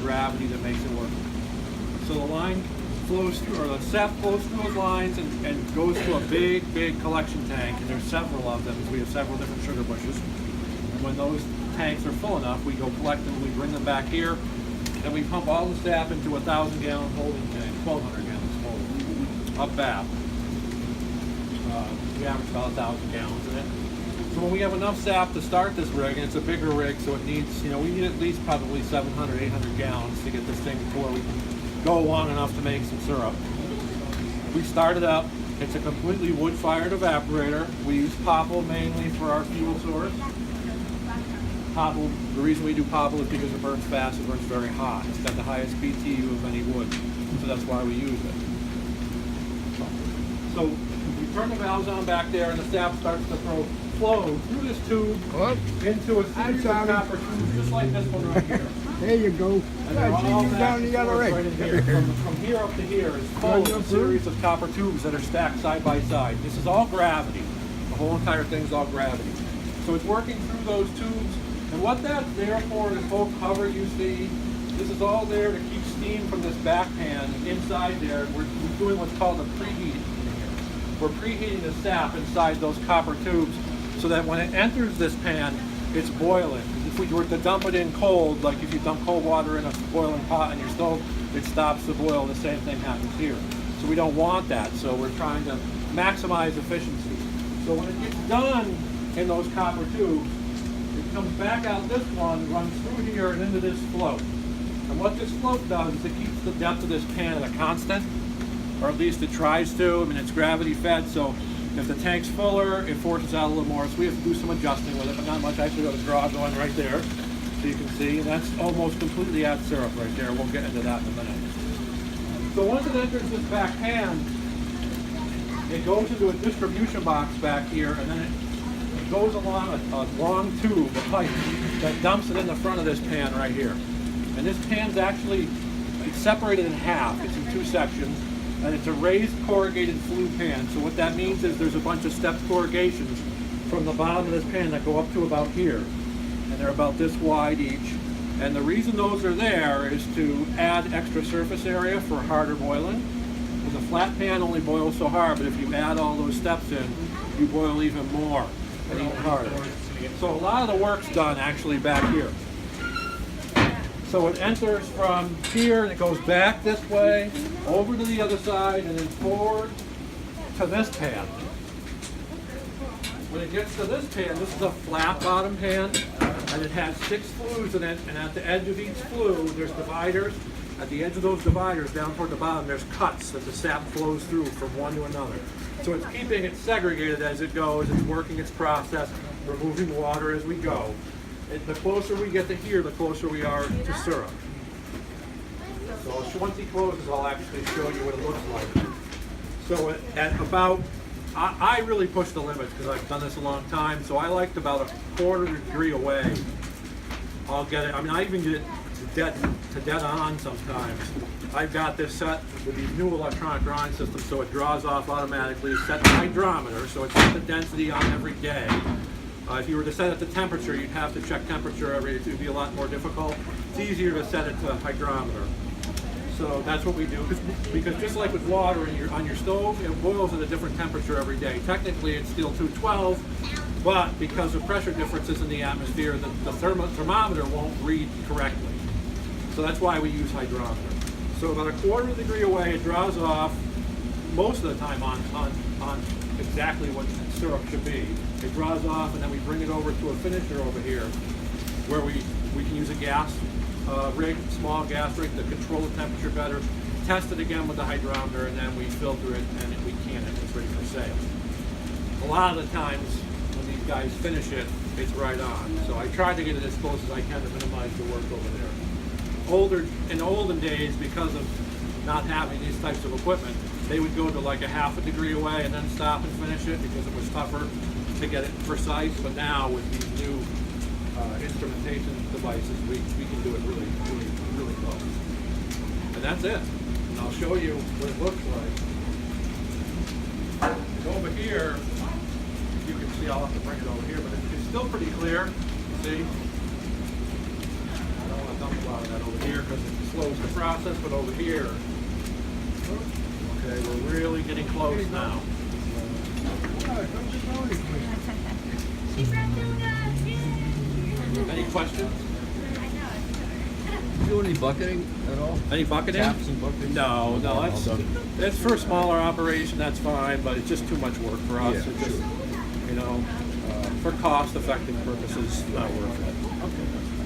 gravity that makes it work. So the line flows through, or the sap flows through those lines and goes to a big collection tank, and there's several of them, because we have several different sugar bushes. And when those tanks are full enough, we go collect them, we bring them back here, and we pump all the sap into a 1,000-gallon holding tank, 1,200 gallons total, up bath. We average about 1,000 gallons in it. So when we have enough sap to start this rig, and it's a bigger rig, so it needs, we need at least probably 700, 800 gallons to get this thing to where we can go long enough to make some syrup. We start it up. It's a completely wood-fired evaporator. We use popple mainly for our fuel source. Popple, the reason we do popple is because it burns fast, it burns very hot. It's got the highest BTU of any wood, so that's why we use it. So we turn the valves on back there, and the sap starts to flow through this tube into a series of copper tubes, just like this one right here. There you go. And they're all down the other right end. in here. From here up to here is full of a series of copper tubes that are stacked side by side. This is all gravity. The whole entire thing is all gravity. So it's working through those tubes. And what that's there for, this whole cover you see, this is all there to keep steam from this back pan inside there. We're doing what's called a preheat. We're preheating the sap inside those copper tubes so that when it enters this pan, it's boiling. If we were to dump it in cold, like if you dump cold water in a boiling pot on your stove, it stops the boil. The same thing happens here. So we don't want that. So we're trying to maximize efficiency. So when it gets done in those copper tubes, it comes back out this one, runs through here and into this float. And what this float does is it keeps the depth of this pan at a constant, or at least it tries to. I mean, it's gravity fed, so if the tank's fuller, it forces out a little more. So we have to do some adjusting with it, but not much. I actually got a draw going right there, so you can see. And that's almost completely at syrup right there. We'll get into that in a minute. So once it enters this back pan, it goes into a distribution box back here, and then it goes along a long tube, a pipe, that dumps it in the front of this pan right here. And this pan's actually, it's separated in half. It's in two sections. And it's a raised corrugated flue pan. So what that means is there's a bunch of stepped corrugations from the bottom of this pan that go up to about here. And they're about this wide each. And the reason those are there is to add extra surface area for harder boiling. Because a flat pan only boils so hard, but if you add all those steps in, you boil even more and even harder. So a lot of the work's done actually back here. So it enters from here and it goes back this way, over to the other side, and then forward to this pan. When it gets to this pan, this is a flat bottom pan, and it has 6 flues in it, and at the edge of each flue, there's dividers. At the edge of those dividers, down toward the bottom, there's cuts that the sap flows through from one to another. So it's keeping it segregated as it goes, it's working its process, removing water as we go. The closer we get to here, the closer we are to syrup. So once he closes, I'll actually show you what it looks like. So at about, I really push the limits because I've done this a long time, so I liked about a quarter degree away. I'll get it, I mean, I even get it to dead on sometimes. I've got this set with these new electronic drawing systems, so it draws off automatically. It's set the hydrometer, so it's set the density on every day. If you were to set it to temperature, you'd have to check temperature it would be a lot more difficult. It's easier to set it to hydrometer. So that's what we do, because just like with water on your stove, it boils at a different temperature every day. Technically, it's still 212, but because of pressure differences in the atmosphere, the thermometer won't read correctly. So that's why we use hydrometer. So about a quarter degree away, it draws off most of the time on exactly what syrup should be. It draws off, and then we bring it over to a finisher over here, where we can use a gas rig, small gas rig, to control the temperature better, test it again with the hydrometer, and then we filter it and we can it. It's ready for sale. A lot of the times when these guys finish it, it's right on. So I try to get it as close as I can to minimize the work over there. In the olden days, because of not having these types of equipment, they would go to like a half a degree away and then stop and finish it because it was tougher to get it precise. But now with these new instrumentation devices, we can do it really close. And that's it. And I'll show you what it looks like. Over here, you can see, I'll have to bring it over here, but it's still pretty clear. See? I don't want to dump a lot of that over here because it's slows the process, but over here, okay, we're really getting close now. Any questions? Do any bucketing at all? Any bucketing? Taps and buckets? No, All done. that's for a smaller operation, that's fine, but it's just too much work for us. Yeah, It's just, you know, for cost-effective purposes, not worth it. Okay.